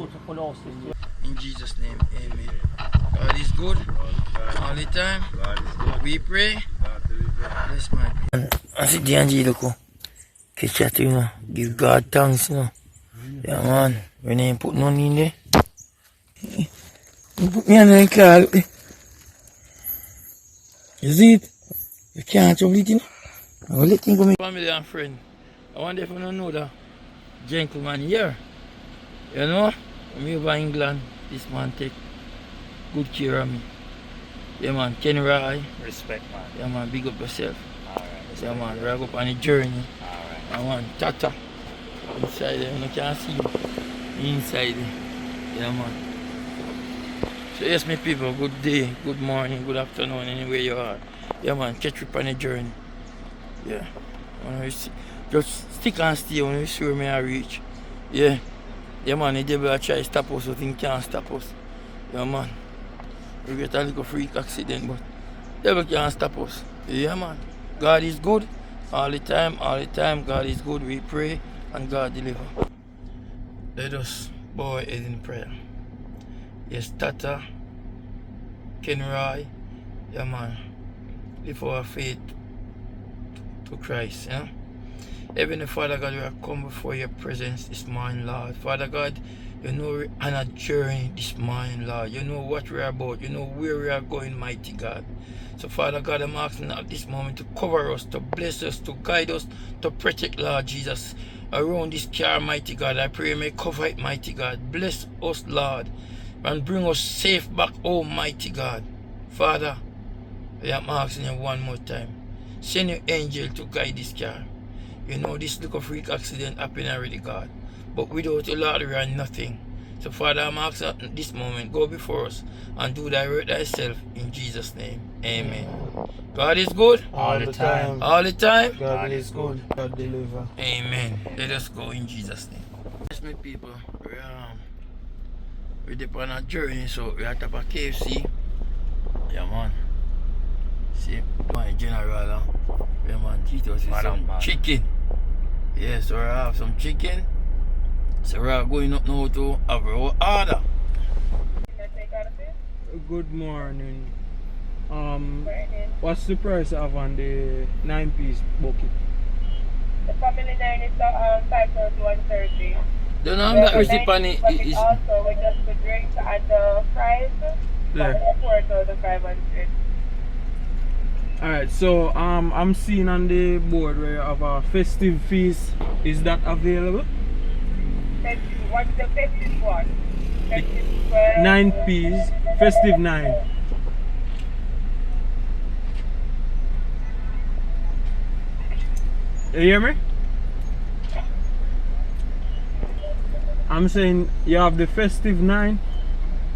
beautiful houses. In Jesus' name, amen. God is good all the time. We pray. Bless my people. I see the angel look. Catch that, you know. Give God thanks, you know. Yeah, man. When you put none in there. You put me on the car, look there. You see it? You can't trouble it, you know. I will let him go. Family and friend. I wonder if you don't know that gentleman here. You know, when me over England, this man take good care of me. Yeah, man, Ken Roy. Respect, man. Yeah, man, big up yourself. Alright. Yeah, man, we're up on a journey. Alright. I want Tata. Inside there, you can't see you. Inside there. Yeah, man. So, yes, my people, good day, good morning, good afternoon, anywhere you are. Yeah, man, catch up on a journey. Yeah. Just stick and stay when you see where me I reach. Yeah. Yeah, man, the devil will try to stop us, but he can't stop us. Yeah, man. We get a little freak accident, but the devil can't stop us. Yeah, man. God is good all the time, all the time. God is good. We pray and God deliver. Let us bow our head in prayer. Yes, Tata, Ken Roy, yeah, man. Lift our faith to Christ, yeah. Heavenly Father God, we have come before your presence this morning, Lord. Father God, you know we're on a journey this morning, Lord. You know what we're about. You know where we are going, mighty God. So, Father God, I'm asking at this moment to cover us, to bless us, to guide us, to protect, Lord Jesus. Around this car, mighty God, I pray you may cover it, mighty God. Bless us, Lord, and bring us safe back home, mighty God. Father, I am asking you one more time. Send your angel to guide this car. You know this little freak accident happened already, God. But without you, Lord, we are nothing. So, Father, I'm asking at this moment, go before us and do thy work thyself in Jesus' name. Amen. God is good. All the time. All the time. God is good. God deliver. Amen. Let us go in Jesus' name. Yes, my people. We're deep on a journey, so we're at a KFC. Yeah, man. See, my general, yeah, man, treat us with some chicken. Yeah, so we have some chicken. So we are going up now to have our order. Good morning. What's the price of on the 9-piece bucket? The family 9 is 5,130. Don't know that receipt on it. But it's also with just the drinks and the fries. Yeah. 4,500. Alright, so I'm seeing on the board where you have a festive feast. Is that available? Festive. What's the festive one? Festive 9-piece, festive 9. You hear me? I'm saying you have the festive 9.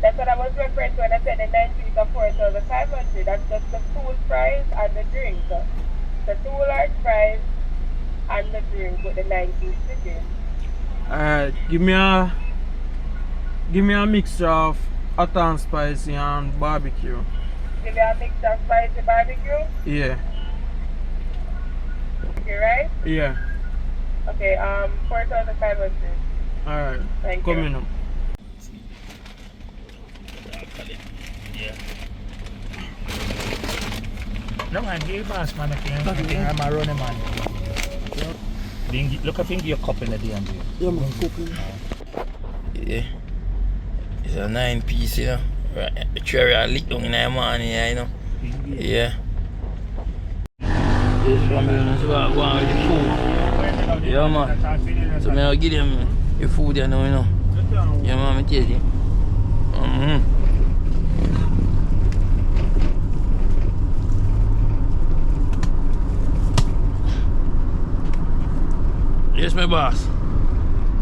That's what I was referring to when I said the 9 piece of 4,500. That's just the full price and the drink. The 2 large fries and the drink with the 9 piece chicken. Alright, give me a mixture of hot and spicy and barbecue. Give me a mixture of spicy barbecue. Yeah. Okay, right? Yeah. Okay, 4,500. Alright. Thank you. Coming up. Yeah. No man, give boss man, I think I'm a running man. Look, I think your cup in the day. Yeah, man, cooking. Yeah. It's a 9-piece, you know. Right. The cherry I lit down in the morning, you know. Yeah. This family is what go on with the food. Yeah, man. So I'll give them the food, you know. Yeah, man, I tell you. Yes, my boss.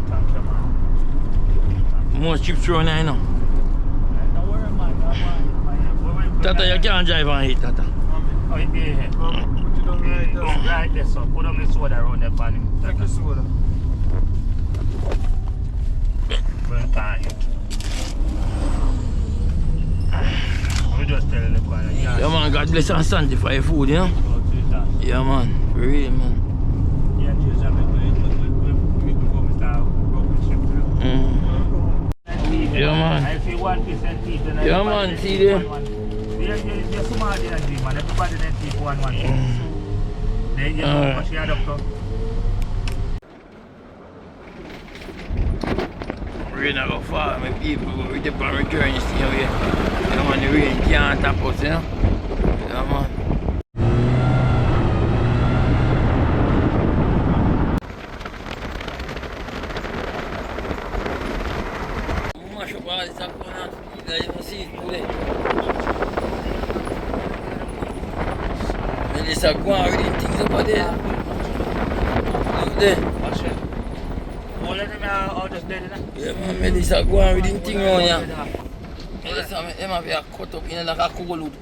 Thank you, man. More chips thrown now, you know. Don't worry, man. Don't worry. Tata, you can't drive on it, Tata. Oh, yeah. Put it down right there. Right there, so put on the soda around there for him. Take the soda. Burn time. We just tell the boy. Yeah, man, God bless and sanctify your food, you know. Yeah, man. For real, man. Yeah, just have it before we start broken ship. Yeah, man. I see 1% people. Yeah, man, see there. They're small energy, man. Everybody then keep 1. They you know what she had up to. Rain not go far, my people, but we dip on return, you see how we, yeah, man, the rain can't tap us, you know? Yeah, man. Mash up all this stuff going on, you don't see it today. And this are going with the things over there. Look there. Watch it. All of them are just dead, innit? Yeah, man, Melissa go on with the thing around here. Melissa, them have a cut up in like a coal wood.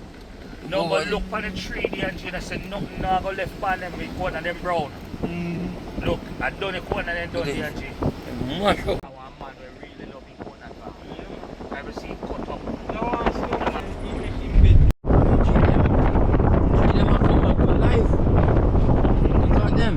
No, but look for the tree there and Gina said nothing now go left on them with corner them brown. Look, I done the corner them done there and G. Mash up. I want a man we really love his corner farm. I ever see him cut up. Them have come back to life. Look at them.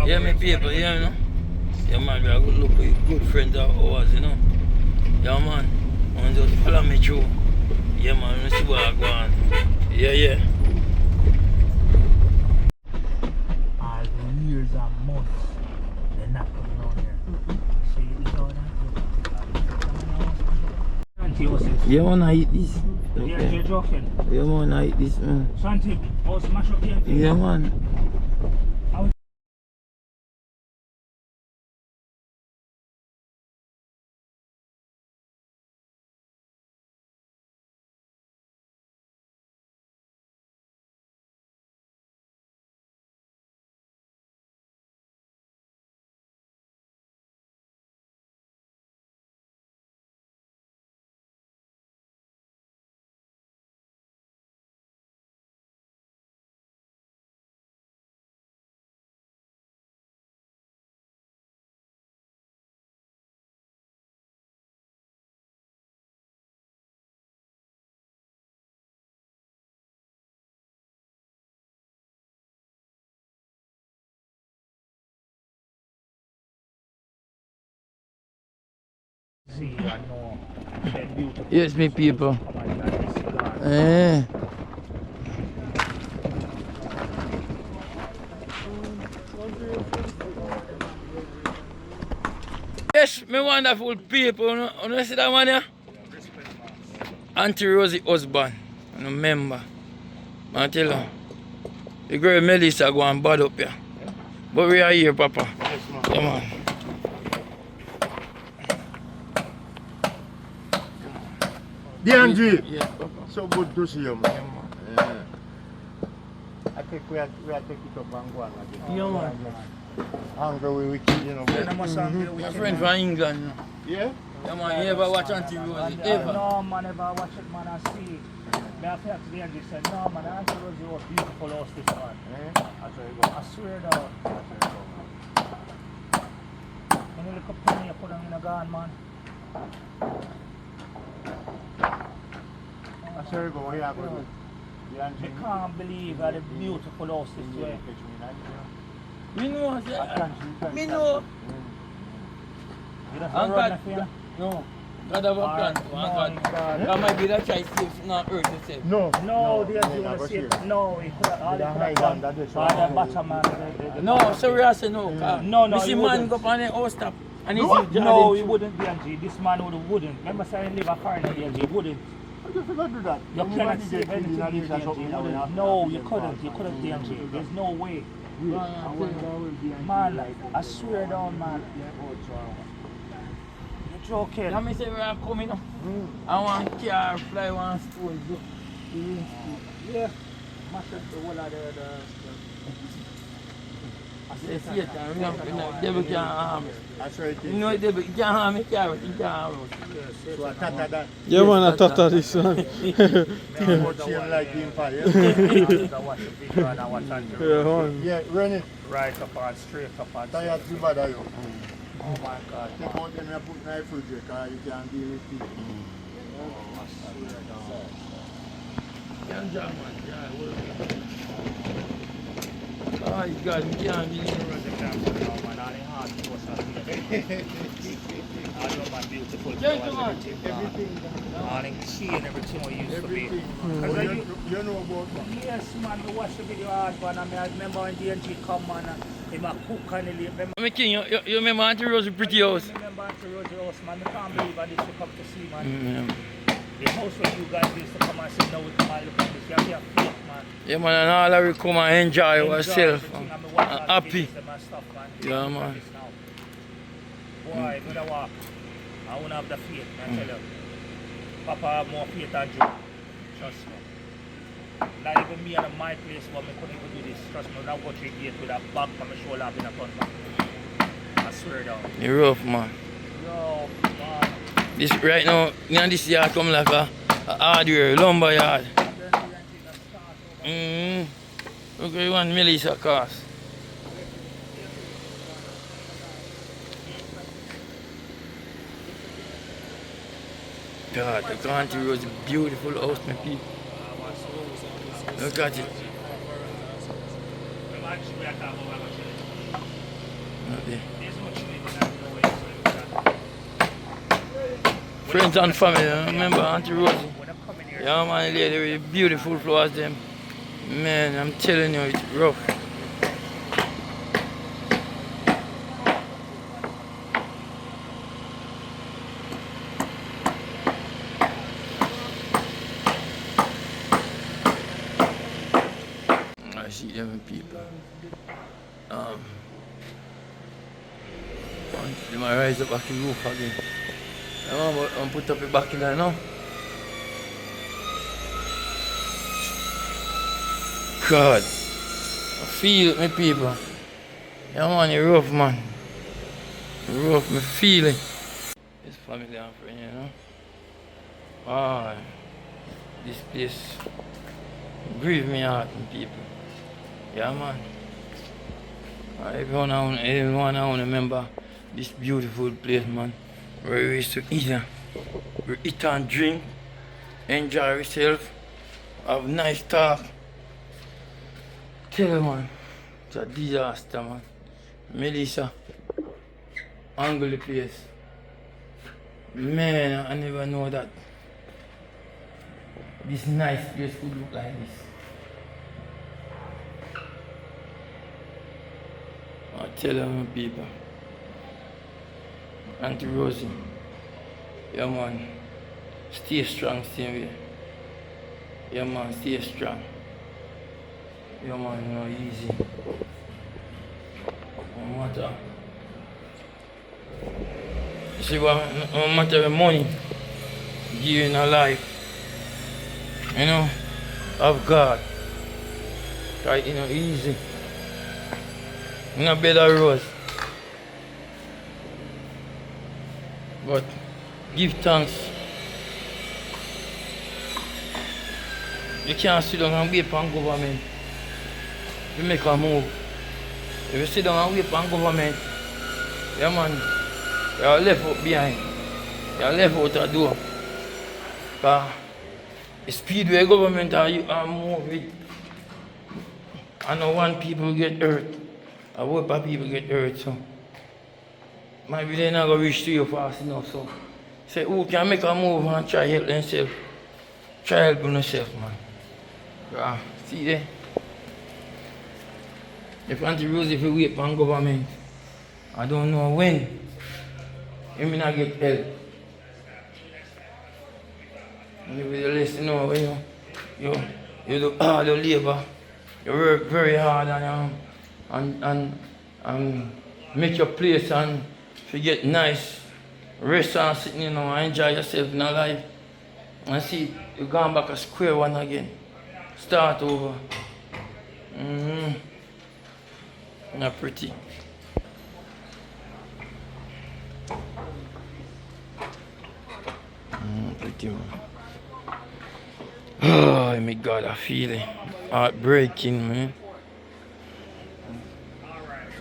Yeah, my people, yeah, you know. Yeah, man, we are good look with good friends of ours, you know. Yeah, man. Man, just follow me through. Yeah, man, let's see what I go on. Yeah, yeah. All the years and months, they're not coming on here. See, you know that? Auntie Rosie. Yeah, man, I eat this. Yeah, you're joking. Yeah, man, I eat this, man. Santi, oh, smash up here. Yeah, man. See, I know. Shed beautiful. Yes, me people. Oh my God, this cigar. Eh. Yes, me wonderful people. You know see that man here? Auntie Rosie husband. I remember. I tell you. The girl Melissa go and bad up here. But we are here, Papa. Yes, man. Yeah, man. DNG, Yeah, Papa. so good to see you, man. Yeah, man. Yeah. I think we are take it up and go on again. Yeah, man. Angry we keep, you know. Then I must have been My with friend you. from England. Yeah? Yeah, man. You ever watch Auntie Rosie? Ever? No, man, never watch it, man. I see. Me I feel today and just said, no, man, Auntie Rosie was beautiful house this man. Eh? That's where you go. I swear though. That's where you go. When you look up penny, you put them in a gun, man. That's where you go. Where you go? I DNG. can't believe how the beautiful house this way. Me know, I sir. can't. Me know. You don't And run God, the fear? no. God have a plan. Alright, no, God. God might be that try safe, not hurt yourself. No. No, they no, are never doing see the same. No, he could have all They he don't could have hide done. under this All one. the bottom man. No, sorry, I say no. No, You see he man wouldn't. go up on the house top. And he's No, he wouldn't, DNG. This man wouldn't. Remember saying live a foreigner, DNG. He wouldn't. How do you forgot to do that? You cannot Nobody save get killed in anything, this or something that way DNG. after No, that you game couldn't. pass. You couldn't, DNG. There's no way. Man, Man, I swear down, man. You're joking. Let me say we are coming up. I want car, fly one stone. Yeah. Mash up the whole of the I say Satan, remember, you know, devil can't harm me. That's right. You know, the devil can't harm me, carrot, he can't harm us. So I tata that. Yeah, man, I thought that this one. Think about chain like him for you. I watch the video and I watch Auntie Yeah, Rosie. man. Yeah, run it. Right up and straight up and Tired too bad are you? oh my God. Take out them and put in the refrigerator because you can't deal with it. Young John, man, yeah, well. Oh, God, you can't be The camera now, man. All the hard force are here. All your man beautiful flowers, everything. All the key and everything we used to be. Everything. You know about that. Yes, man. I watch the video hard, man. I remember when DNG come, man. He might cook and he remember. My king, you remember Auntie Rosie pretty house? I remember Auntie Rosie house, man. I can't believe I used to come to see, man. Mm. The house where you guys used to come and sit down with them and look at this. You have to have faith, man. Yeah, man, and all I will come and enjoy yourself. everything, and me watch all the Happy. videos them and stuff, man. Yeah, man. Boy, you know what? I won't have the faith, I tell you. Papa have more faith than you. Trust me. Not even me and my place where me couldn't even do this. Trust me, when I go to the gate with a bag on my shoulder in a front back. I swear down. You're rough, man. Yo, man. This right now, you know, this yard come like a hardware, lumber yard. Look at 1 Melissa cost. God, the Auntie Rosie, beautiful house, my people. Look at it. Look there. Friends and family, remember Auntie Rosie? Yeah, man, lady with beautiful flowers, them. Man, I'm telling you, it's rough. I see them people. They might rise up back in the roof again. I'm put up it back in there now. God, I feel it, my people. Yeah, man, you're rough, man. You're rough, me feel it. It's family and friend, you know. Ah, this place grieve me heart, my people. Yeah, man. Everyone I want to remember this beautiful place, man. Where we used to eat, we eat and drink, enjoy ourselves, have nice talk. Tell you, man, it's a disaster, man. Melissa, angle the place. Man, I never know that this nice place could look like this. I tell you, my people. Auntie Rosie, yeah, man, stay strong, same way. Yeah, man, stay strong. Yeah, man, you know, easy. No matter. You see what, no matter the money give you in a life, you know, of God. Try, you know, easy. In a better road. But give thanks. You can't sit down and wait for government. You make a move. If you sit down and wait for government, yeah, man, you're left out behind. You're left out the door. Because the speed where government are move with, I don't want people get hurt. I hope people get hurt, so maybe they're not going to reach to you fast enough, so say, who can make a move and try help themselves? Try help yourself, man. Yeah, see there? If Auntie Rosie, if you wait for government, I don't know when, you may not get help. And if you listen, you know, you do hard labor, you work very hard and make your place and if you get nice, rest and sit, you know, and enjoy yourself in life. And see, you're going back a square one again. Start over. Not pretty. Pretty man. Oh my God, I feel it. Heartbreaking, man.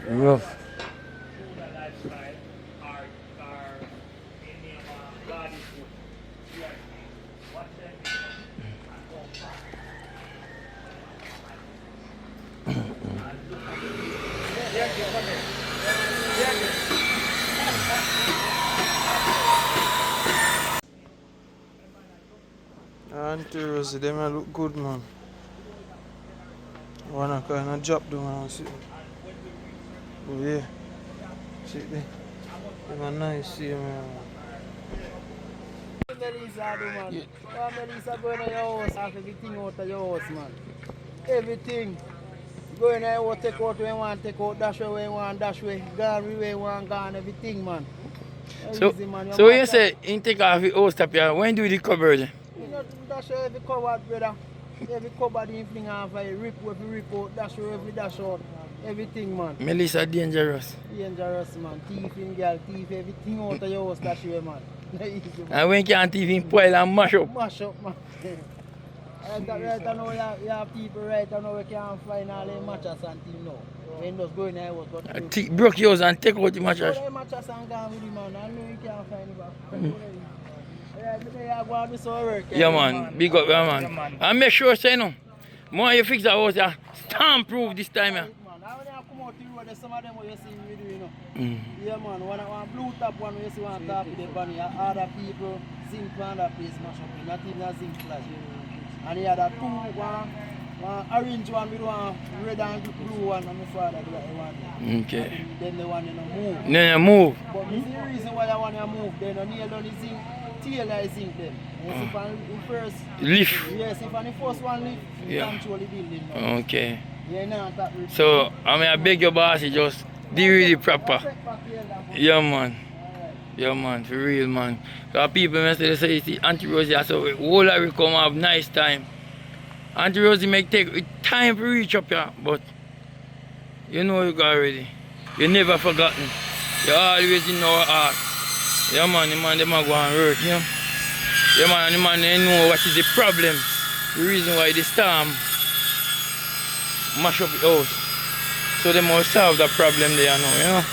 Rough. Auntie Rosie, them a look good, man. Wanna kind of drop them and see. Oh yeah, see them. Them a nice, see man. Melissa do, man. Yeah. Melissa go in your house, have everything out of your house, man. Everything. Go in your house, take out where you want, take out, dash where you want, dash where, gone where you want, gone, everything, man. So, Easy, man. so when you say you take off the house top here, when do the cupboard? You know, dash where every cupboard, brother. Every cupboard you fling off, rip out, dash where every dash out. Everything, man. Melissa dangerous. Dangerous, man. Thief in girl, thief, everything out of your house, dash where, man. Easy, man. And when can't even spoil and mash up. Mash up, man. Right now, you have people right now we can't find all the mattress and things now. When just go in there, was got Broke yours and take out the mattress. the mattress and gone with him, man. I know you can't find it back. Yeah, go and do some work. Yeah, man. Big up, yeah, man. And make sure, say no. More you fix that house, yeah. Stamp proof this time, yeah. Now when you come out the road, there's some of them what you see we do, you know. Yeah, man. One blue top one, you see one top with the bunny. Other people zinc on that place, mash up. Not even a zinc flash. And he had a two, one orange one with one red and blue one, and my father do that one. Okay. Then the one you know move. No, move. But this is the reason why I want to move. Then I nail down the zinc, tail I zinc them. Yes, if on the first Lift. yes, if on the first one lift, you control the building now. Okay. Yeah, now that So, I beg your boss, you just do really proper. Yeah, man. Yeah, man, for real, man. Because people must say, see, Auntie Rosie, so all I will come have nice time. Auntie Rosie may take time to reach up here, but you know you got already. You never forgotten. You always in our heart. Yeah, man, the man, them are going to work, you know. Yeah, man, the man, they know what is the problem. The reason why the storm mash up the house. So they must solve the problem there now, you know.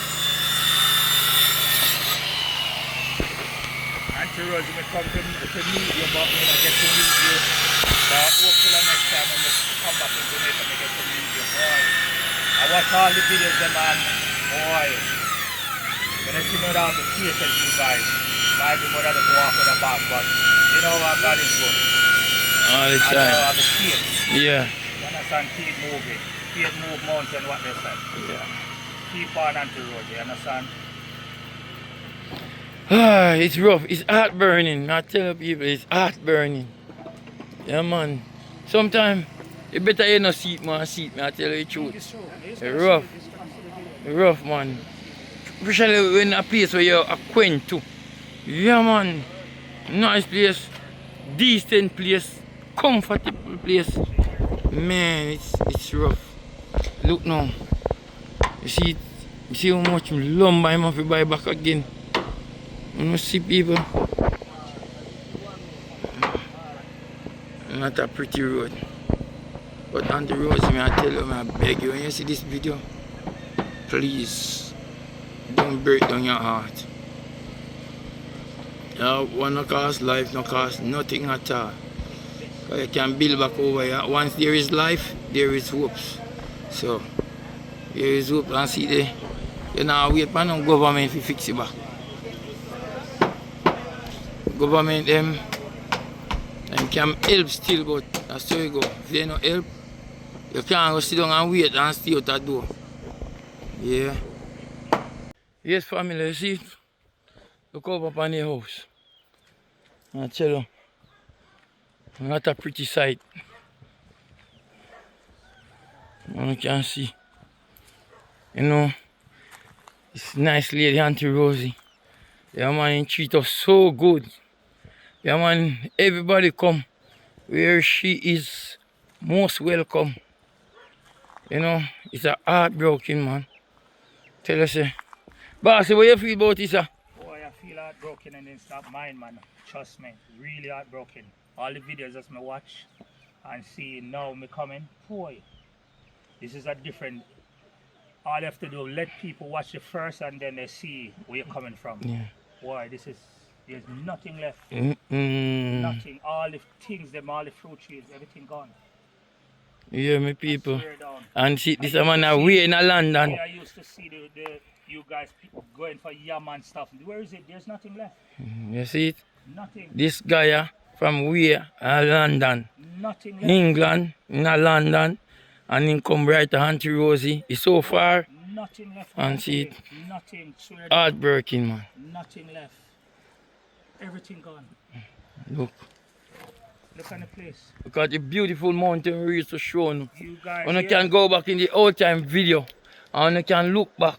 Auntie Rosie may come to meet you, but when I get to meet you, but hopefully next time when you come back in Jamaica, I get to meet you, boy. I watch all the videos, them, man, boy. When I see me down the patience, you guys, might be more than to walk on the back, but you know what, God is good. All the time. I know the faith. Yeah. You understand, keep moving. Faith move mountain, what they say. Yeah. Keep on Auntie Rosie, you understand? Ah, it's rough. It's heart burning. I tell people, it's heart burning. Yeah, man. Sometimes you better you not see it, man. See it, man. I tell you the truth. It's rough. It's rough, man. Especially in a place where you're acquainted to. Yeah, man. Nice place. Decent place. Comfortable place. Man, it's rough. Look now. You see how much lumber I have to buy back again. You see people. Not a pretty road. But on the roads, I tell you, I beg you, when you see this video, please don't break down your heart. One no cost life, no cost nothing at all. You can build back over here. Once there is life, there is hope. So there is hope, and see the you know wait for no government to fix it back. Government them can help still, but that's how you go. If they don't help, you can't go sit down and wait and stay out that door. Yeah. Yes, family, you see? Look over upon the house. I tell you, not a pretty sight. You can see. You know, it's nice lady Auntie Rosie. Yeah, man, treat us so good. Yeah, man, everybody come where she is most welcome. You know, it's a heartbroken, man. Tell us, bossy, what you feel about this, sir? Boy, I feel heartbroken and it's not mine, man. Trust me, really heartbroken. All the videos that me watch and see now me coming, boy, this is a different. All you have to do, let people watch it first and then they see where you're coming from. Yeah. Boy, there's nothing left. Nothing. All the things, all the fruit trees, everything gone. You hear me, people? Swear down. And see, this man away in London. Yeah, I used to see you guys people going for yam and stuff. Where is it? There's nothing left. You see it? Nothing. This guy from where? London. Nothing left. England, in London. And he come right to Auntie Rosie. It's so far. Nothing left. And see it. Nothing. Swear down. Heartbreaking, man. Nothing left. Everything gone. Look. Look at the place. Look at the beautiful mountain we used to show you. You guys. And you can go back in the old time video. And you can look back.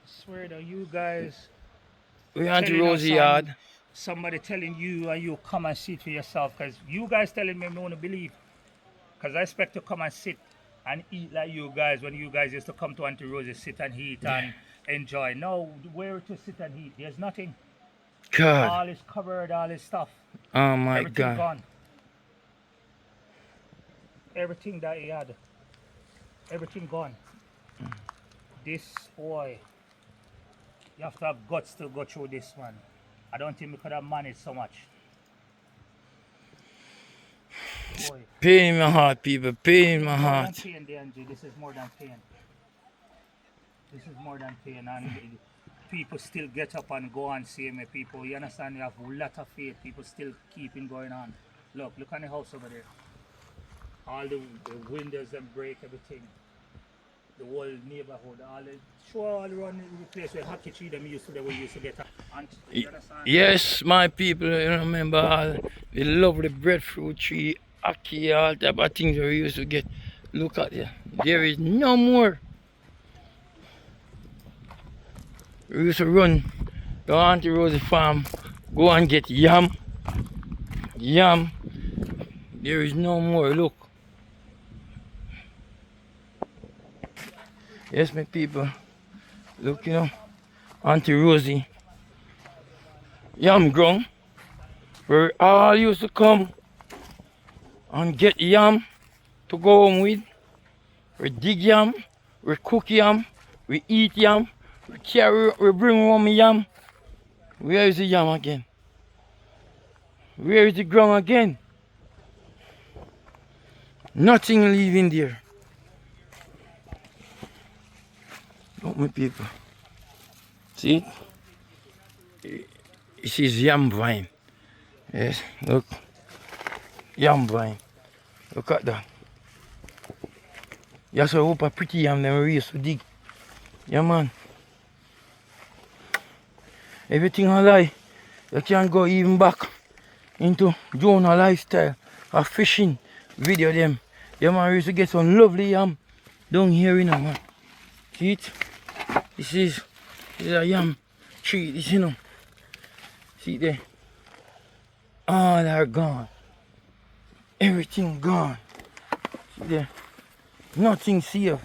Swear that you guys. We Auntie telling us Rosie yard. Somebody telling you and you come and see it for yourself. Because you guys telling me I want to believe. Because I expect to come and sit and eat like you guys when you guys used to come to Auntie Rosie, sit and eat and enjoy. No, where to sit and eat? There's nothing. God. All is covered, all is stuff. Oh my Everything God. gone. Everything that he had. Everything gone. This boy. You have to have guts to go through this one. I don't think we could have managed so much. Boy. Pain in my heart, people. Pain in my More than heart. pain, DNG. This is more than pain. This is more than pain. And people still get up and go and see me. People, you understand, you have a lot of faith. People still keeping going on. Look at the house over there. All the windows and break everything. The whole neighborhood, all around the place where hockey tree them used to we used to get. You understand? Yes, my people, you remember all the lovely breadfruit tree, ackee, all type of things we used to get. Look at it. There is no more. We used to run to Auntie Rosie farm, go and get yam. Yam. There is no more. Look. Yes, my people. Look, you know, Auntie Rosie. Yam ground. Where we all used to come and get yam to go home with. We dig yam, we cook yam, we eat yam, we bring home yam. Where is the yam again? Where is the ground again? Nothing leaving there. Look, my people. See it? This is yam vine. Yes, look. Yam vine. Look at that. That's a whoop of pretty yam that we used to dig. Yeah, man. Everything I like, you can go even back into Jonah lifestyle of fishing video them. Yeah, man, we used to get some lovely yam down here, you know, man. See it? This is a yam tree, this, you know. See it there? All are gone. Everything gone. See there? Nothing safe.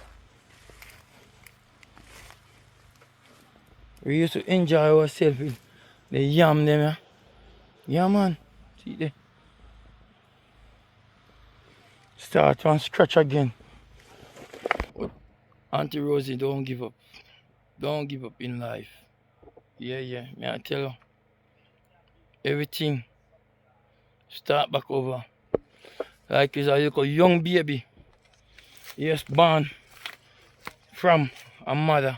We used to enjoy ourselves with the yam them, yeah. Yeah, man. See there? Start from scratch again. Auntie Rosie, don't give up. Don't give up in life. Yeah. May I tell you? Everything start back over. Like it's a little young baby. Yes, born from a mother.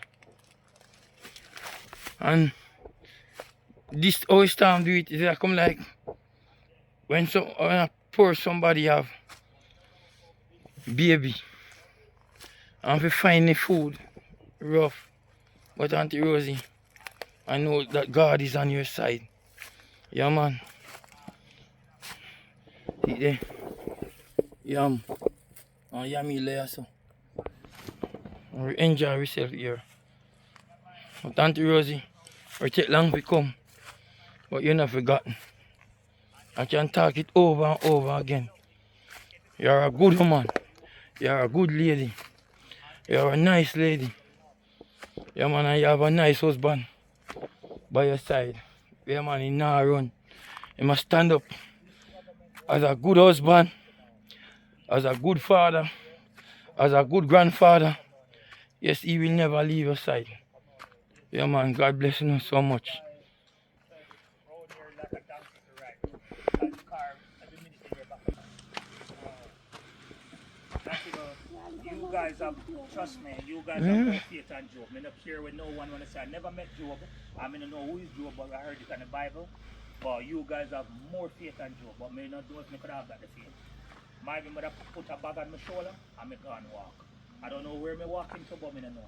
And this always time do it is like come like when a poor somebody have baby and we find the food rough. But Auntie Rosie, I know that God is on your side. Yeah, man. See there? Yam. And yummy layer so. And we enjoy ourselves here. But Auntie Rosie, we take long to come. But you're not forgotten. I can talk it over and over again. You're a good woman. You're a good lady. You're a nice lady. Yeah, man, and you have a nice husband by your side. Yeah, man, he not run. He must stand up as a good husband, as a good father, as a good grandfather. Yes, he will never leave your side. Yeah, man, God bless you so much. Road here like a donkey to ride. Like the car, every minute in your back. You guys have, trust me, you guys have more faith than Job. I don't care with no one when I say I never met Job. I mean, I know who is Job, but I heard it in the Bible. But you guys have more faith than Job. But me not know if I could have that the faith. Maybe I put a bag on my shoulder and I go and walk. I don't know where I'm walking to, but I don't know.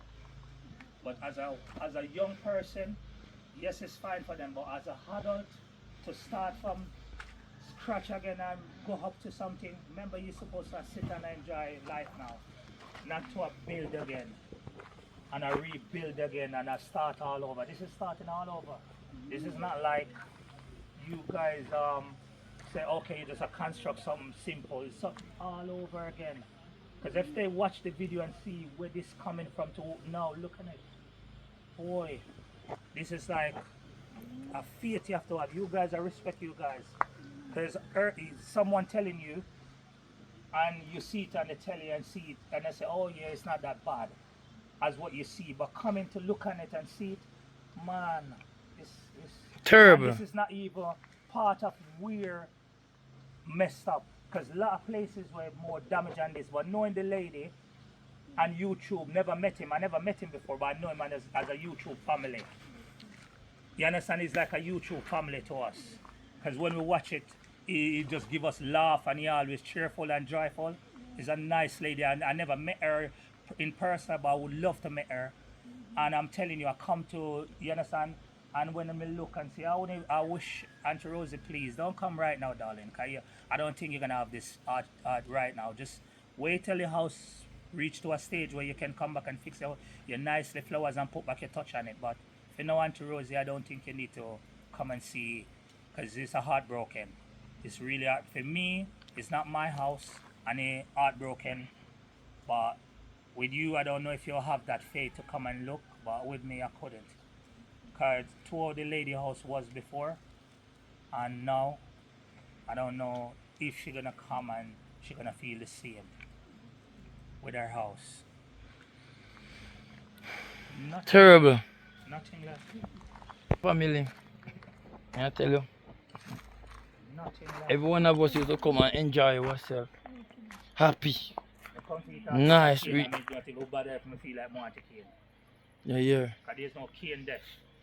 But as a young person, yes, it's fine for them. But as an adult, to start from scratch again and go up to something, remember you're supposed to sit and enjoy life now. Not to build again and I rebuild again and I start all over. This is starting all over. This is not like you guys say, okay, just a construct something simple. It's something all over again. Because if they watch the video and see where this coming from to now, look at it. Boy, this is like a faith you have to have. You guys, I respect you guys. Because someone telling you and you see it on the telly and see it and they say, oh yeah, it's not that bad as what you see. But coming to look on it and see it, man, it's terrible. This is not even part of where messed up. Because a lot of places were more damage than this. But knowing the lady and YouTube, never met him. I never met him before, but I know him as a YouTube family. You understand? He's like a YouTube family to us. Because when we watch it, he just give us laugh and he always cheerful and joyful. He's a nice lady. I never met her in person, but I would love to meet her. And I'm telling you, I come to, you understand? And when I look and say, I wish, Auntie Rosie, please, don't come right now, darling. Cause I don't think you're going to have this art right now. Just wait till your house reach to a stage where you can come back and fix your nicely flowers and put back your touch on it. But if you know Auntie Rosie, I don't think you need to come and see, because it's a heartbroken. It's really hard. For me, it's not my house, and it's heartbroken. But with you, I don't know if you'll have that faith to come and look, but with me, I couldn't. Because to the lady house was before, and now, I don't know if she's gonna come and she's gonna feel the same with her house. Nothing, Terrible. nothing left. Family, I tell you, Nothing left. every one of us used to come and enjoy ourselves. Happy. The country can't Nice. cane, I mean, you have to go bother if I feel like I want to cane. Yeah, yeah. Because there's no cane there.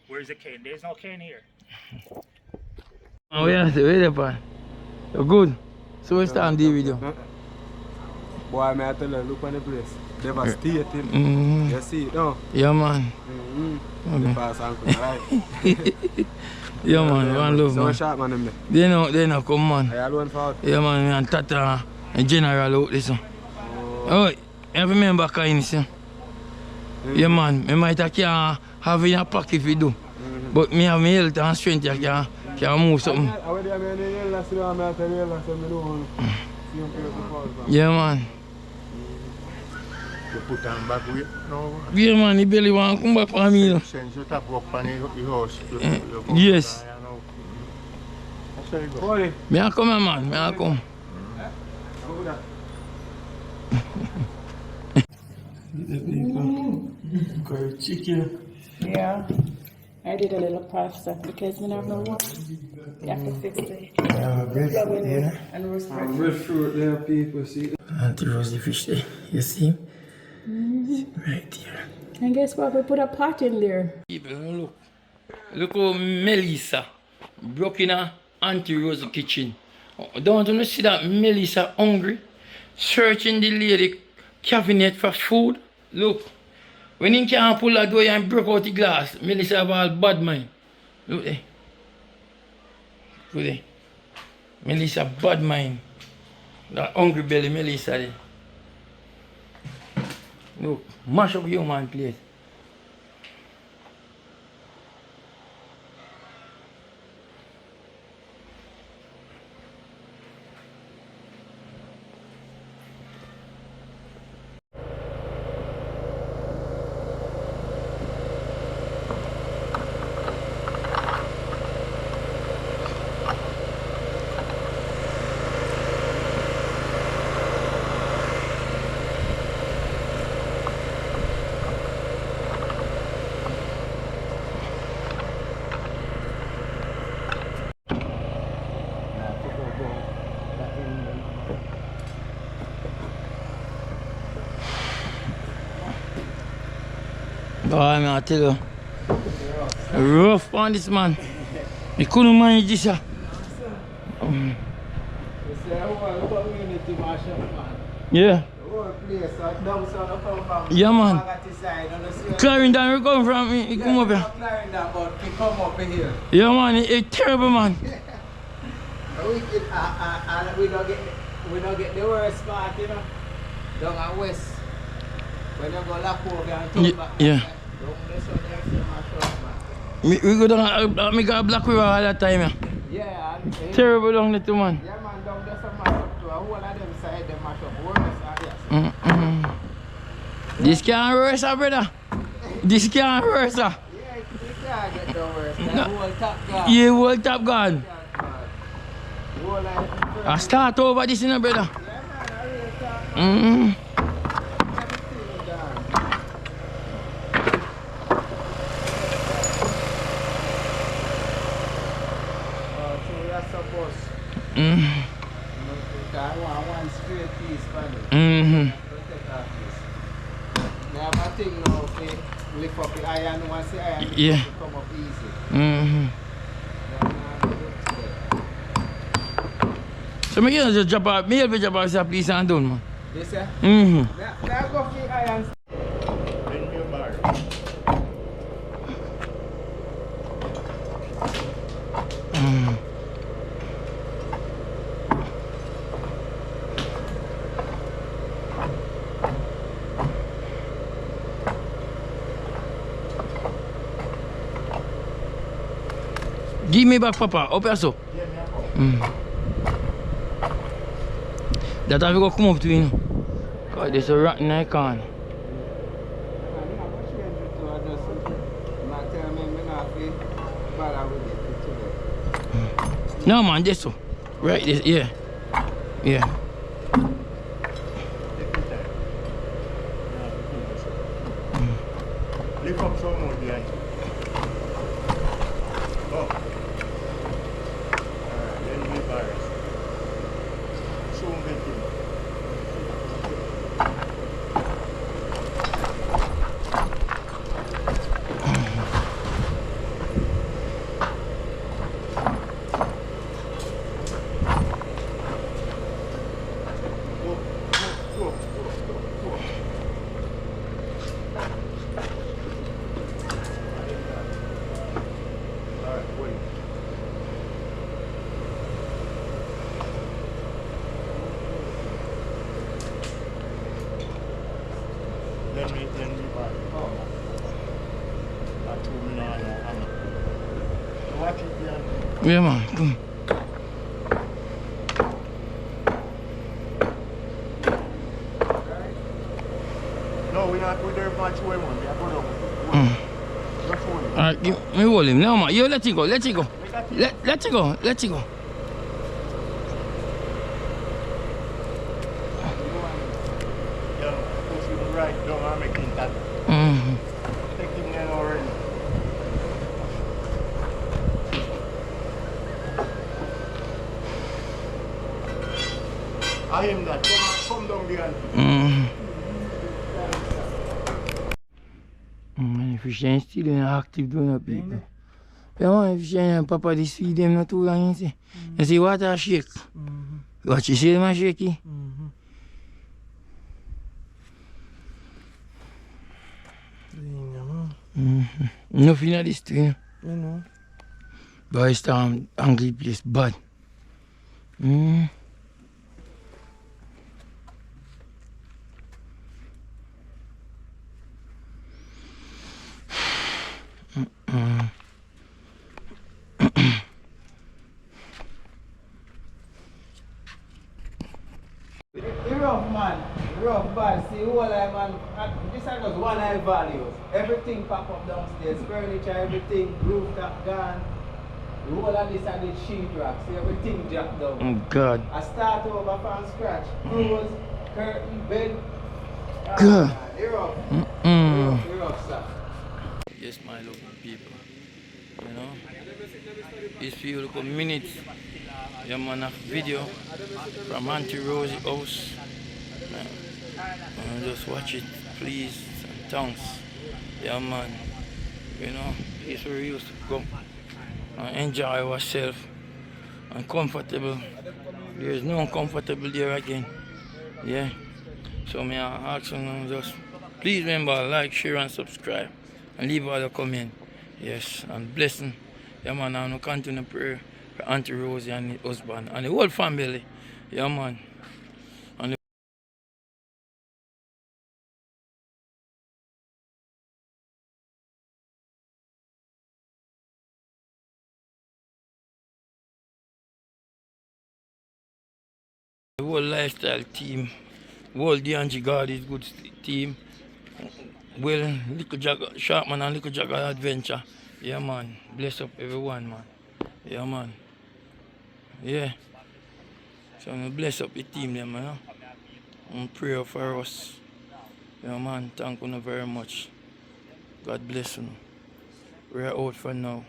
Where's the cane? There's no cane here. Oh, yeah, wait up, man. You're good. So we start the video. Boy, may I tell you, look on the place. Devastating. You see it, no? Yeah, man. The past uncle, right? Yeah, man. One love, So man. sharp, man, them there. They know, come, man. I alone for out. Yeah, man, and Tata and General out this one. Oh, you remember kind of yeah, man, I might have have in a pocket if you do. But me have my health and strength, I can move something. Yeah, man. You put on back weight now? Yeah, man, he barely want to come back for me. Since you tap up on your house, Yes. That's very good. Me I come here, man, me I come. Curry chicken. Yeah, I did a little pasta because we have no water. You have to fix it. Breadfruit, yeah. And roast Breadfruit there, people, see. Auntie Rosie fish there, you see? Right here. And guess what? We put a pot in there. People, look how Melissa broke in her Auntie Rosie kitchen. Don't you see that Melissa hungry? Searching the lady cabinet for food. Look, when he can't pull that door and broke out the glass, Melissa have all bad mind. Look there. Look there. Melissa bad mind. That hungry belly Melissa there. Look, mash up human place. Oh, I tell you. Rough on this man. We couldn't manage this. You see, the whole community mash up, man. Yeah. The whole place, down south come from. Yeah, man. Magati side, and you see- Clarendon, we come from, he come up here. not Clarendon, but he come up here. Yeah, man, it's terrible, man. Wicked, and we don't get the worst part, you know. Down at west. When you go lock over and turn back. Yeah. Down there, so there's some mash up, man. We go down, me got Black River all that time, yeah. Yeah, and Terrible down there too, man. yeah, man, down there some mash up too. A whole of them side, them mash up worse, yes. This can't worse, brother. This can't worse. Yeah, it can't get no worse. The whole top guard. Yeah, whole top gone. Whole like I start over this, you know, brother. yeah, man, I really talk, man. Everything done. So you're supposed I want one straight piece for me. Take off this. They have a thing now, okay? Lift up the iron, once the iron Yeah. come up easy. Mm-hmm. So me can just drop out, me help you drop out this piece and done, man. Yes, sir? Mm-hmm. Now go for the iron. Bring me a bar. Give me back, Papa. Up here, so. That have to go come up to you, know. God, there's a rat in the corner. No, man, this so. Right, this, yeah. Yeah. Lift up some more behind you. Oh. Alright, then we bars. Show me the thing. Go. Alright, wait. Let me back. Oh. I told me now, I'm watch it behind me. Yeah, man. Come. No, we're there much way, man. We are going down. Just hold it. Alright, give me hold him. No, man. Yo, let it go. Let it go. Let it go. Let it go. Yeah, push him right down and make it that. Take him there already. I am that. Come down behind. Man, if you ain't still in active doing up people. Yeah, man, if you ain't Papa, this feed them not too long, you see. You see water shake. Watch you see them shaky. Nothing of this thing. You know. But it's angry place bad. Rough man, rough bad. See, whole life man, this is just one eye values. Everything pack up downstairs, furniture, everything, rooftop gone. The whole of this are the sheet rock, see everything dropped down. Oh God. I start over from scratch. Clothes, curtain, bed. God. You're rough. You're rough, sir. Yes, my local people. You know, these few little minutes, yeah, man, a video from Auntie Rosie house. Just watch it, please, and thanks. Yeah, man. You know, it's where we used to come and enjoy ourselves and comfortable. There is no uncomfortable there again. Yeah. So me I ask you now just please remember like, share and subscribe and leave all the comment. Yes, and blessing. Yeah man, and we continue prayer for Auntie Rosie and the husband and the whole family. Yeah man. And the whole lifestyle team, whole DNG God is good team. Well, Little Jack Sharpman and Little Jack Adventure. Yeah man. Bless up everyone man. Yeah man. Yeah. So I'm bless up the team them, man. And pray for us. Yeah man, thank you very much. God bless you. We're out for now.